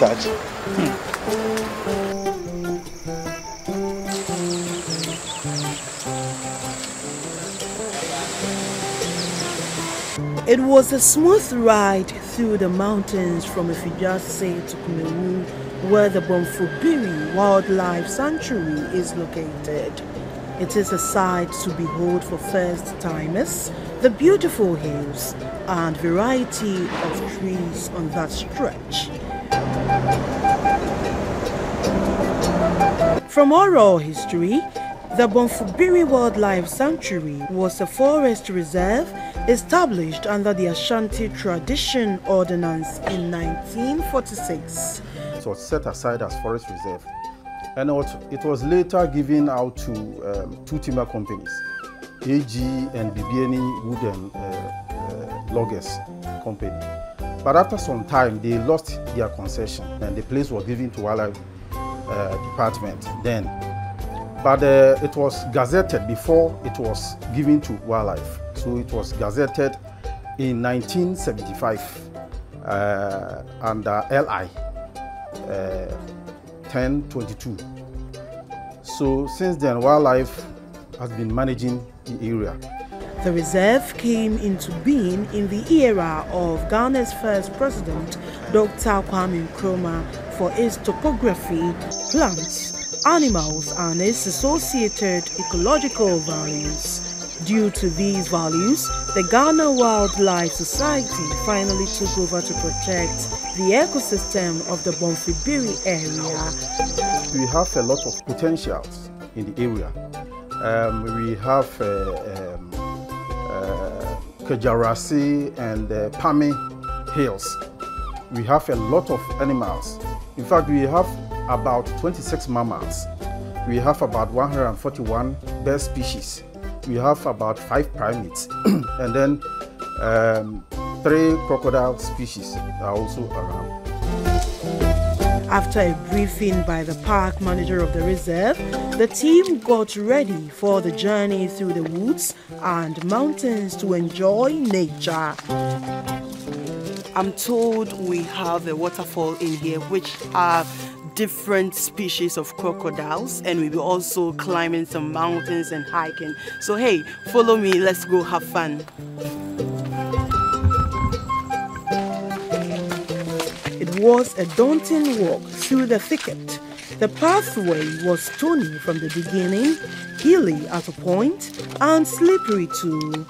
touch. It was a smooth ride through the mountains from Beatrice to Kumewu, where the Bomfobiri Wildlife Sanctuary is located. It is a sight to behold for first-timers, the beautiful hills and variety of trees on that stretch. From oral history, the Bomfobiri Wildlife Sanctuary was a forest reserve established under the Ashanti Tradition Ordinance in 1946. It was set aside as forest reserve, and it was later given out to two timber companies, AG and EGBENYA Wood and Loggers Company. But after some time, they lost their concession, and the place was given to Wildlife Department then. But it was gazetted before it was given to Wildlife. So it was gazetted in 1975 under LI 1022. So since then, Wildlife has been managing the area. The reserve came into being in the era of Ghana's first president, Dr. Kwame Nkrumah, for its topography, plants, animals, and its associated ecological values. Due to these values, the Ghana Wildlife Society finally took over to protect the ecosystem of the Bomfobiri area. We have a lot of potentials in the area. We have Kejarasi and Pame Hills. We have a lot of animals. In fact, we have about 26 mammals. We have about 141 bird species. We have about 5 primates, and then 3 crocodile species are also around. After a briefing by the park manager of the reserve, the team got ready for the journey through the woods and mountains to enjoy nature. I'm told we have a waterfall in here which are different species of crocodiles, and we'll be also climbing some mountains and hiking. So hey, follow me, let's go have fun. It was a daunting walk through the thicket. The pathway was stony from the beginning, hilly at a point, and slippery too.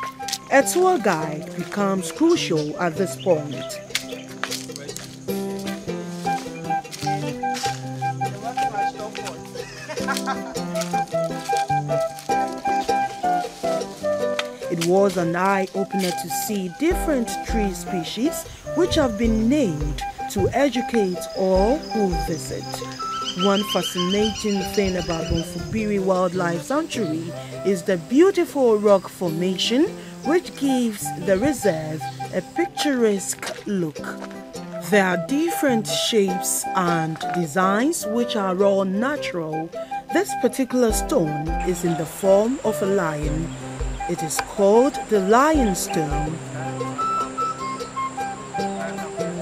A tour guide becomes crucial at this point. It was an eye-opener to see different tree species which have been named to educate all who visit. One fascinating thing about Bomfobiri Wildlife Sanctuary is the beautiful rock formation which gives the reserve a picturesque look. There are different shapes and designs which are all natural. This particular stone is in the form of a lion. It is called the lion stone.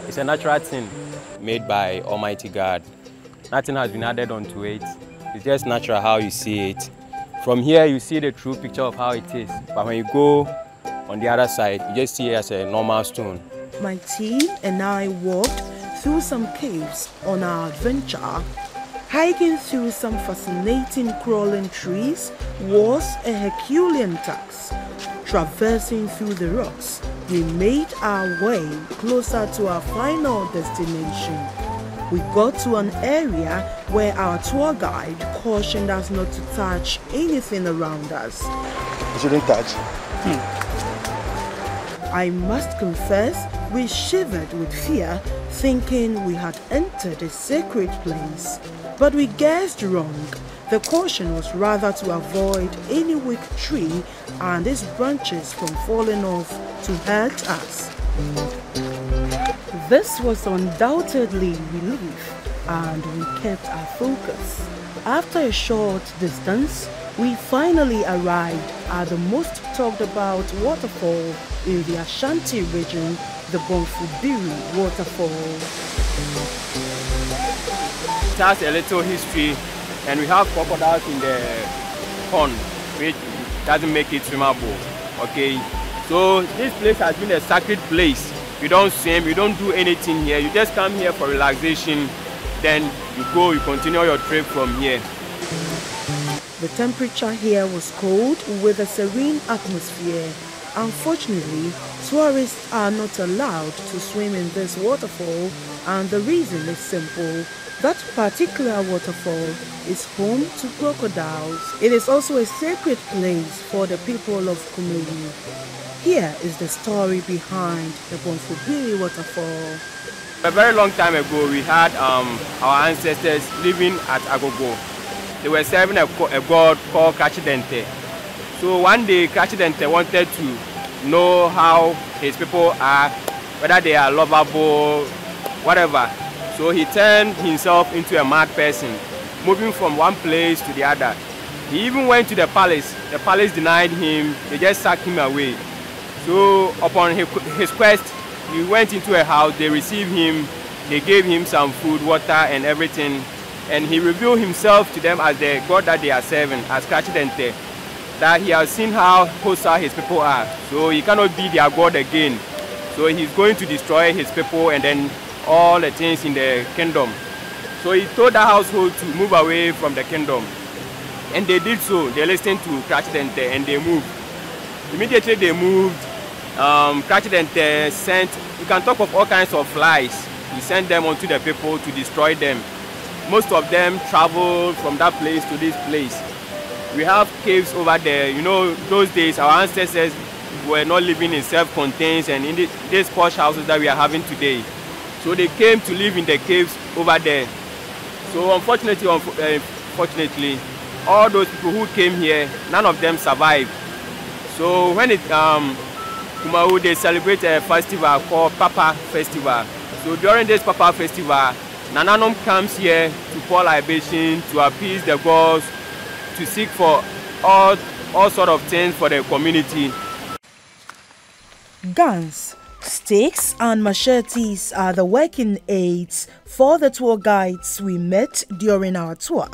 It's a natural thing made by Almighty God. Nothing has been added onto it. It's just natural how you see it. From here, you see the true picture of how it is. But when you go on the other side, you just see it as a normal stone. My team and I walked through some caves on our adventure. Hiking through some fascinating crawling trees was a Herculean task. Traversing through the rocks, we made our way closer to our final destination. We got to an area where our tour guide cautioned us not to touch anything around us. You shouldn't touch. I must confess, we shivered with fear, thinking we had entered a sacred place. But we guessed wrong. The caution was rather to avoid any weak tree and its branches from falling off to hurt us. This was undoubtedly relief, and we kept our focus. After a short distance, we finally arrived at the most talked about waterfall in the Ashanti region, the Bomfobiri waterfall. has a little history, and we have crocodiles in the pond, which doesn't make it swimmable. Okay, so this place has been a sacred place. You don't swim, you don't do anything here. You just come here for relaxation, then you go, you continue your trip from here. The temperature here was cold with a serene atmosphere. Unfortunately, tourists are not allowed to swim in this waterfall, and the reason is simple. That particular waterfall is home to crocodiles. It is also a sacred place for the people of Kumeyi. Here is the story behind the Bomfobiri waterfall. A very long time ago, we had our ancestors living at Agogo. They were serving a god called Kachidente. So one day, Kachidente wanted to know how his people are, whether they are lovable, whatever. So he turned himself into a mad person, moving from one place to the other. He even went to the palace. The palace denied him. They just sacked him away. So upon his quest, he went into a house. They received him. They gave him some food, water, and everything. And he revealed himself to them as the god that they are serving, as Kachidente, that he has seen how hostile his people are. So he cannot be their god again. So he's going to destroy his people and then all the things in the kingdom. So he told the household to move away from the kingdom. And they did so. They listened to Kachidente and they moved. Immediately they moved, Kachidente sent, you can talk of all kinds of flies. He sent them onto the people to destroy them. Most of them traveled from that place to this place. We have caves over there. You know, those days our ancestors were not living in self-contained and in these posh houses that we are having today. So they came to live in the caves over there. So unfortunately, all those people who came here, none of them survived. So when Kumawu, they celebrate a festival called Papa Festival. So during this Papa Festival, Nananom comes here to pour libation, to appease the gods, to seek for all sort of things for the community. Guns, sticks and machetes are the working aids for the tour guides we met during our tour.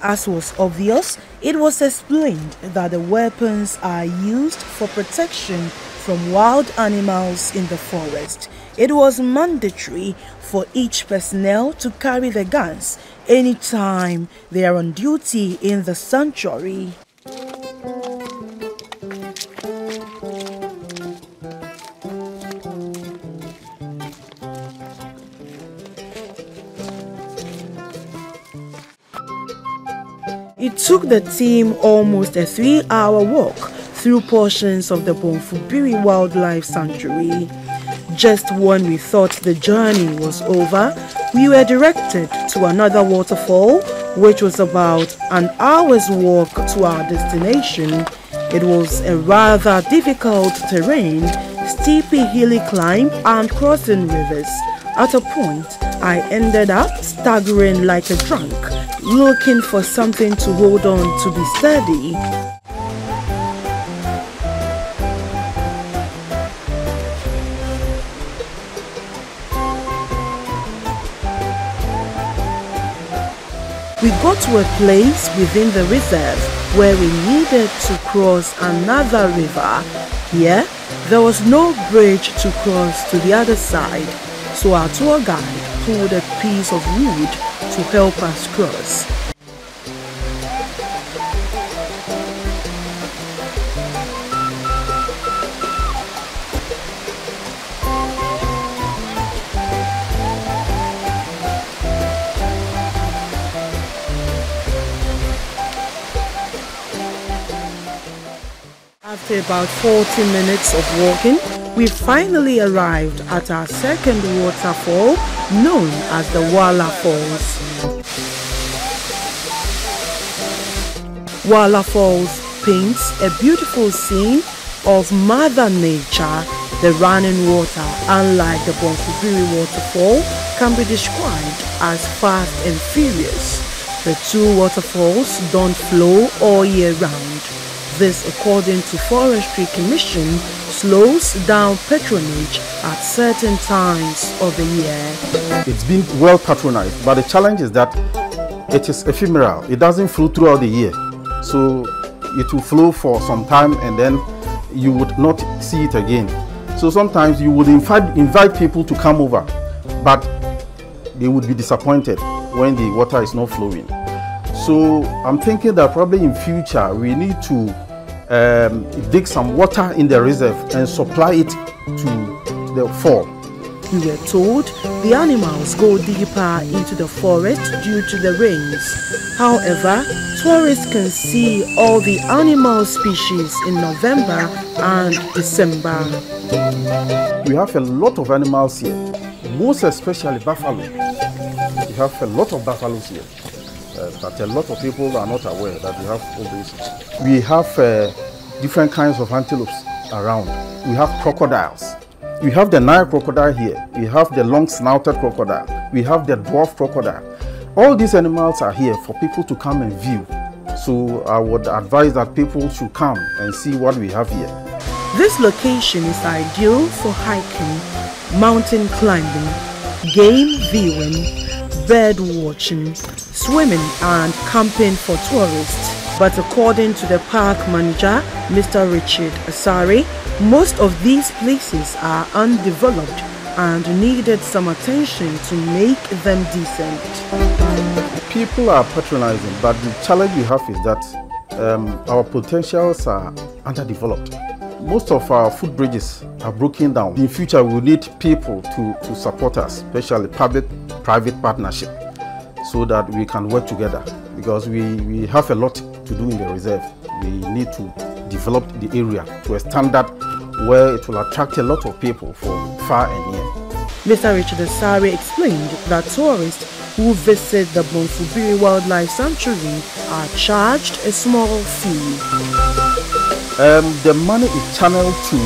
As was obvious, it was explained that the weapons are used for protection from wild animals in the forest. It was mandatory for each personnel to carry the guns anytime they are on duty in the sanctuary. It took the team almost a 3-hour walk through portions of the Bomfobiri Wildlife Sanctuary. Just when we thought the journey was over, we were directed to another waterfall, which was about an hour's walk to our destination. It was a rather difficult terrain, steepy hilly climb and crossing rivers. At a point, I ended up staggering like a drunk, looking for something to hold on to be steady. We got to a place within the reserve where we needed to cross another river. Here, there was no bridge to cross to the other side, so our tour guide pulled a piece of wood to help us cross. After about 40 minutes of walking, we finally arrived at our second waterfall, known as the Wala Falls. Wala Falls paints a beautiful scene of Mother Nature. The running water, unlike the Bomfobiri waterfall, can be described as fast and furious. The two waterfalls don't flow all year round. This, according to Forestry Commission, slows down patronage at certain times of the year. It's been well patronized, but the challenge is that it is ephemeral. It doesn't flow throughout the year. So it will flow for some time and then you would not see it again. So sometimes you would invite people to come over, but they would be disappointed when the water is not flowing. So I'm thinking that probably in future we need to dig some water in the reserve and supply it to the fall. We were told the animals go deeper into the forest due to the rains. However, tourists can see all the animal species in November and December. We have a lot of animals here, most especially buffalo. We have a lot of buffaloes here, but a lot of people are not aware that we have all these. We have different kinds of antelopes around. We have crocodiles. We have the Nile crocodile here. We have the long-snouted crocodile. We have the dwarf crocodile. All these animals are here for people to come and view. So I would advise that people should come and see what we have here. This location is ideal for hiking, mountain climbing, game viewing, bird watching, swimming and camping for tourists. But according to the park manager, Mr. Richard Asare, most of these places are undeveloped and needed some attention to make them decent. People are patronizing, but the challenge we have is that our potentials are underdeveloped. Most of our footbridges are broken down. In future, we will need people to support us, especially public-private partnership, so that we can work together, because we have a lot to do in the reserve. We need to develop the area to a standard where it will attract a lot of people from far and near. Mr. Richard Asare explained that tourists who visit the Bomfobiri Wildlife Sanctuary are charged a small fee. The money is channeled to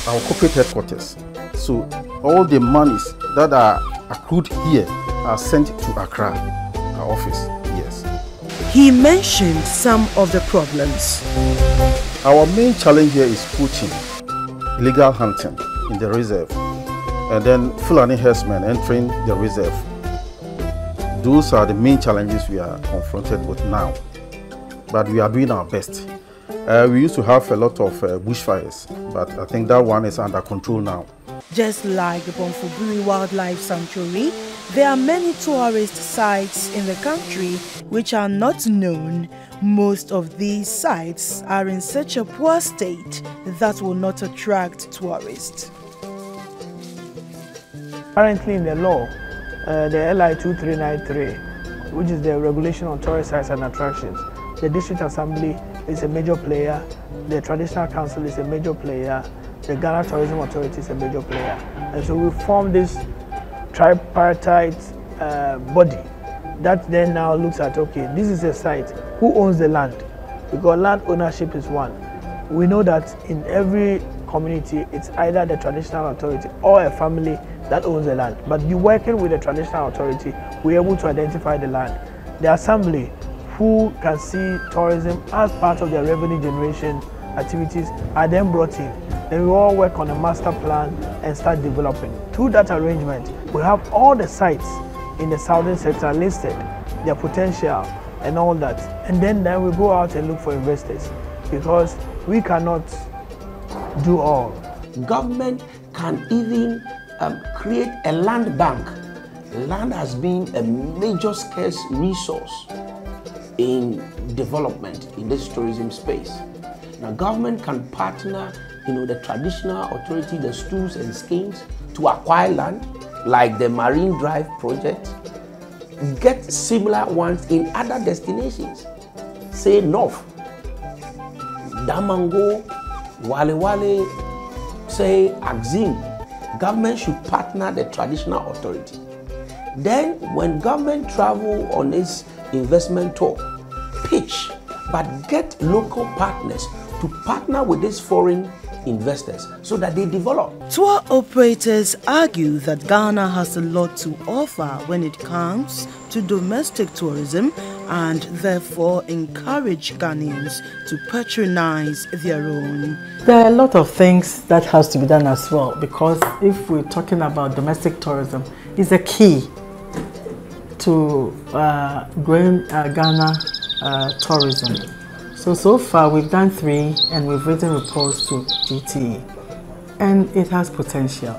our corporate headquarters. So all the monies that are accrued here are sent to Accra, our office. Yes. He mentioned some of the problems. Our main challenge here is poaching, illegal hunting in the reserve, and then Fulani herdsmen entering the reserve. Those are the main challenges we are confronted with now, but we are doing our best. We used to have a lot of bushfires, but I think that one is under control now. Just like the Bomfobiri Wildlife Sanctuary, there are many tourist sites in the country which are not known. Most of these sites are in such a poor state that will not attract tourists. Currently in the law, the LI 2393, which is the regulation on tourist sites and attractions, the District Assembly is a major player, the Traditional Council is a major player, the Ghana Tourism Authority is a major player. And so we formed this tripartite body that then now looks at, okay, this is a site, who owns the land? Because land ownership is one. We know that in every community, it's either the traditional authority or a family that owns the land. But you working with the traditional authority, we're able to identify the land. The assembly, who can see tourism as part of their revenue generation activities, are then brought in. Then we all work on a master plan and start developing. Through that arrangement, we have all the sites in the southern sector listed, their potential and all that. And then we go out and look for investors, because we cannot do all. Government can even create a land bank. Land has been a major scarce resource in development in this tourism space. Now, government can partner, the traditional authority, the stools and schemes to acquire land, like the Marine Drive project, get similar ones in other destinations, say North, Damango, Wale, say Axim. Government should partner the traditional authority. Then, when government travel on its investment tour, pitch, but get local partners to partner with these foreign investors so that they develop. Tour operators argue that Ghana has a lot to offer when it comes to domestic tourism and therefore encourage Ghanaians to patronize their own. There are a lot of things that has to be done as well, because if we're talking about domestic tourism, it's a key to growing Ghana tourism. So far we've done 3 and we've written reports to GTE, and it has potential.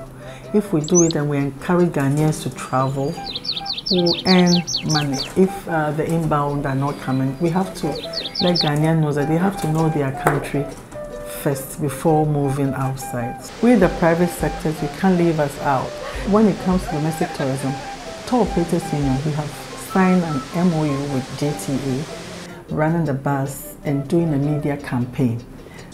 If we do it and we encourage Ghanaians to travel, we'll earn money. If the inbound are not coming, we have to let Ghanaians know that they have to know their country first before moving outside. We, the private sectors, we can't leave us out. When it comes to domestic tourism, Tour Operators Union, we have signed an MOU with GTE, running the bus and doing a media campaign.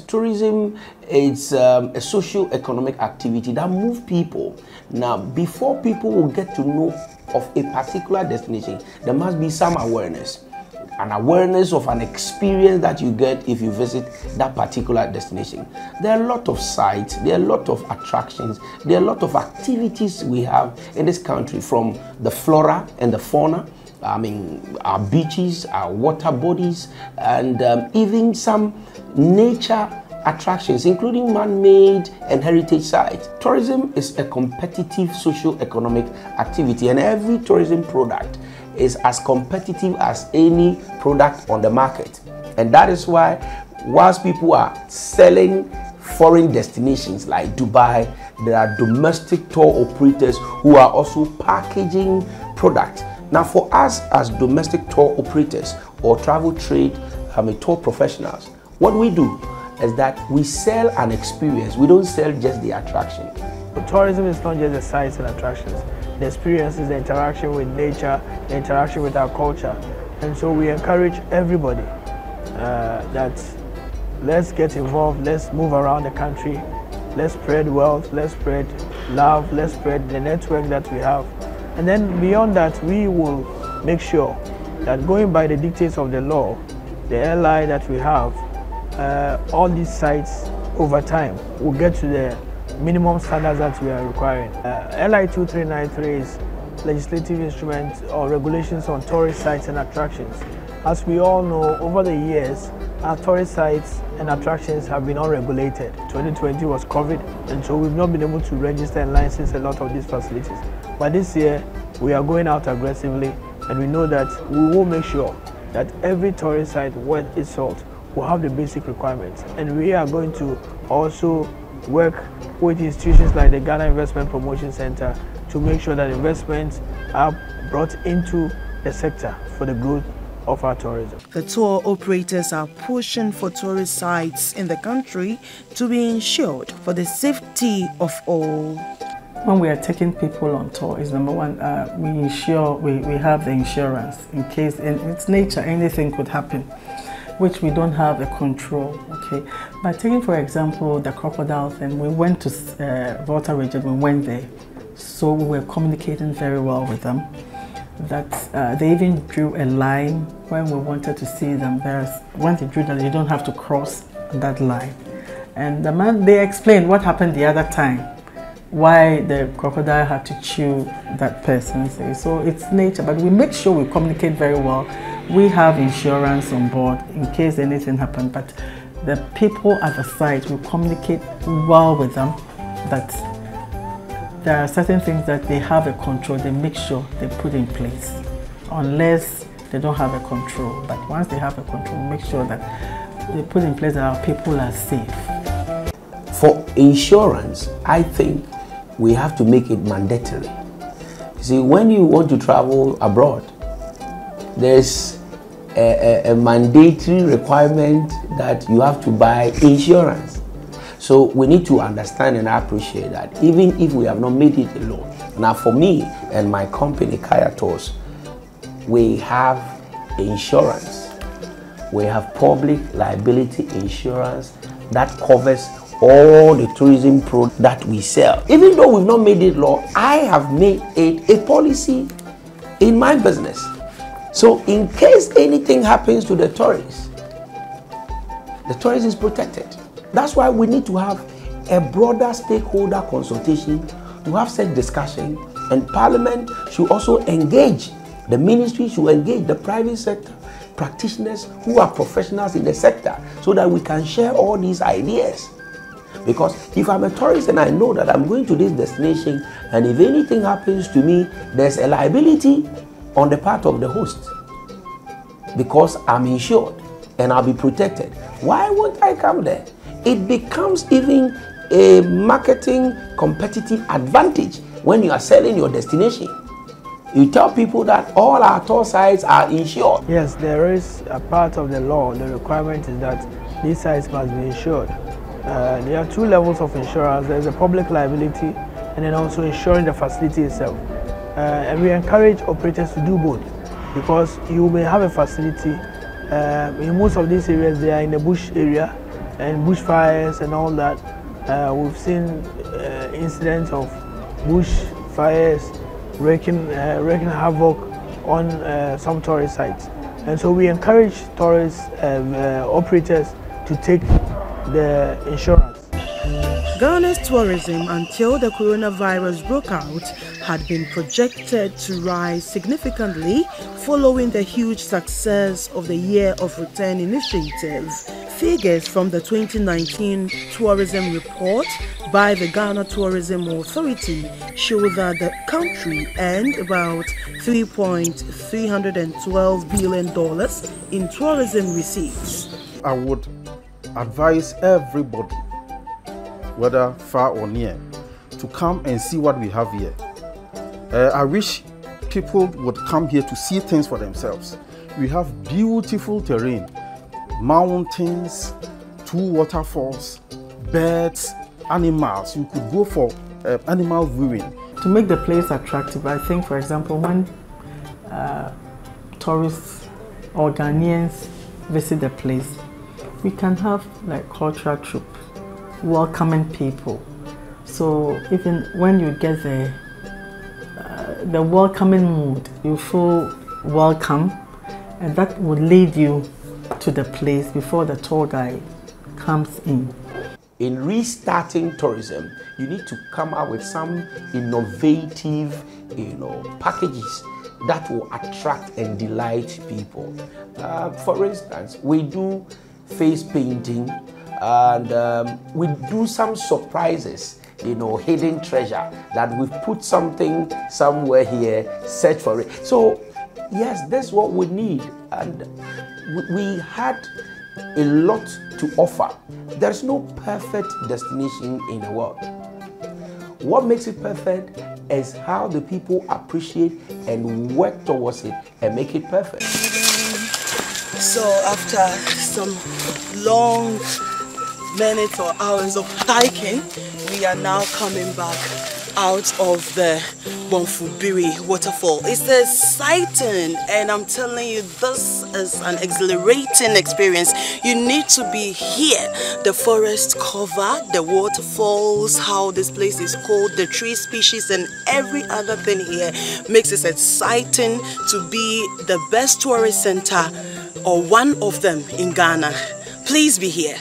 Tourism is a socio-economic activity that moves people. Now, before people will get to know of a particular destination, there must be some awareness. An awareness of an experience that you get if you visit that particular destination. There are a lot of sites, there are a lot of attractions, there are a lot of activities we have in this country, from the flora and the fauna, I mean, our beaches, our water bodies, and even some nature attractions, including man-made and heritage sites. Tourism is a competitive socio-economic activity, and every tourism product is as competitive as any product on the market. And that is why, whilst people are selling foreign destinations like Dubai, there are domestic tour operators who are also packaging products. Now, for us as domestic tour operators or travel trade tour professionals, what we do is that we sell an experience. We don't sell just the attraction. Tourism is not just the sites and attractions. The experience is the interaction with nature, the interaction with our culture. And so we encourage everybody that let's get involved, let's move around the country, let's spread wealth, let's spread love, let's spread the network that we have. And then beyond that, we will make sure that, going by the dictates of the law, the LI that we have, all these sites over time will get to the minimum standards that we are requiring. LI 2393 is legislative instrument or regulations on tourist sites and attractions. As we all know, over the years, our tourist sites and attractions have been unregulated. 2020 was COVID, and so we've not been able to register and license a lot of these facilities. But this year, we are going out aggressively, and we know that we will make sure that every tourist site worth its salt will have the basic requirements. And we are going to also work with institutions like the Ghana Investment Promotion Center to make sure that investments are brought into the sector for the growth of our tourism. The tour operators are pushing for tourist sites in the country to be insured for the safety of all. When we are taking people on tour, is number one, we have the insurance in case, in its nature, anything could happen, which we don't have a control, okay? But taking, for example, the crocodile thing, we went to Volta Region, we went there. So we were communicating very well with them. That they even drew a line when we wanted to see them. When they drew that, you don't have to cross that line. And the man, they explained what happened the other time, why the crocodile had to chew that person. So it's nature, but we make sure we communicate very well. We have insurance on board in case anything happens, but the people at the site, we communicate well with them that there are certain things that they have a control, they make sure they put in place, unless they don't have a control. But once they have a control, make sure that they put in place that our people are safe. For insurance, I think we have to make it mandatory. You see, when you want to travel abroad, there's a mandatory requirement that you have to buy insurance. So we need to understand and appreciate that, even if we have not made it a law. Now, for me and my company, Kaya Tours, we have insurance. We have public liability insurance that covers all the tourism products that we sell. Even though we've not made it law, I have made it a policy in my business. So in case anything happens to the tourists, the tourist is protected. That's why we need to have a broader stakeholder consultation to have such discussion, and Parliament should also engage, the ministry should engage the private sector, practitioners who are professionals in the sector, so that we can share all these ideas. Because if I'm a tourist and I know that I'm going to this destination, and if anything happens to me, there's a liability on the part of the host, because I'm insured and I'll be protected. Why won't I come there? It becomes even a marketing competitive advantage when you are selling your destination. You tell people that all our tour sites are insured. Yes, there is a part of the law. The requirement is that these sites must be insured. There are two levels of insurance. There is a public liability and then also insuring the facility itself. And we encourage operators to do both, because you may have a facility. In most of these areas, they are in the bush area and bushfires and all that. We've seen incidents of bush fires wreaking havoc on some tourist sites. And so we encourage tourist operators to take the insurance. Ghana's tourism, until the coronavirus broke out, had been projected to rise significantly following the huge success of the Year of Return initiative. Figures from the 2019 tourism report by the Ghana Tourism Authority show that the country earned about $3.312 billion in tourism receipts. I would advise everybody, whether far or near, to come and see what we have here. I wish people would come here to see things for themselves. We have beautiful terrain, mountains, 2 waterfalls, birds, animals. You could go for animal viewing. To make the place attractive, I think, for example, when tourists or Ghanaians visit the place, we can have like cultural troupe welcoming people. So even when you get there, the welcoming mood, you feel welcome, and that will lead you to the place before the tour guide comes in. In restarting tourism, you need to come up with some innovative, packages that will attract and delight people. For instance, we do face painting, and we do some surprises, hidden treasure, that we've put something somewhere here, search for it. So yes, that's what we need, and we had a lot to offer. There's no perfect destination in the world. What makes it perfect is how the people appreciate and work towards it and make it perfect. So after some long minutes or hours of hiking, we are now coming back out of the Bomfobiri waterfall. It's exciting, and I'm telling you, this is an exhilarating experience. You need to be here. The forest cover, the waterfalls, how this place is called, the tree species, and every other thing here makes it exciting to be the best tourist center, or one of them in Ghana. Please be here.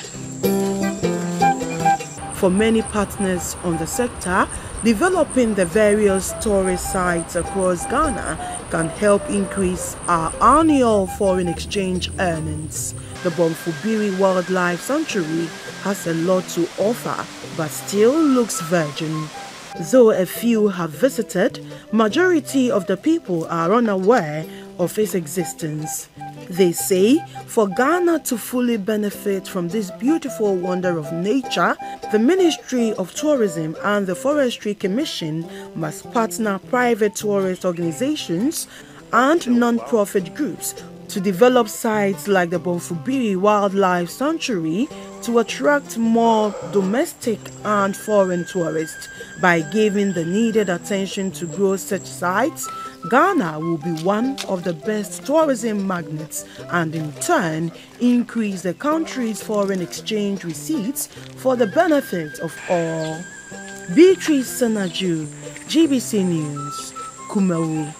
For many partners on the sector, developing the various tourist sites across Ghana can help increase our annual foreign exchange earnings. The Bomfobiri Wildlife Sanctuary has a lot to offer, but still looks virgin. Though a few have visited, majority of the people are unaware of its existence. They say for Ghana to fully benefit from this beautiful wonder of nature, the Ministry of Tourism and the Forestry Commission must partner private tourist organizations and non-profit groups to develop sites like the Bomfobiri Wildlife Sanctuary to attract more domestic and foreign tourists. By giving the needed attention to grow such sites, Ghana will be one of the best tourism magnets and in turn increase the country's foreign exchange receipts for the benefit of all. Beatrice, Senadju, GBC News, Kumawu.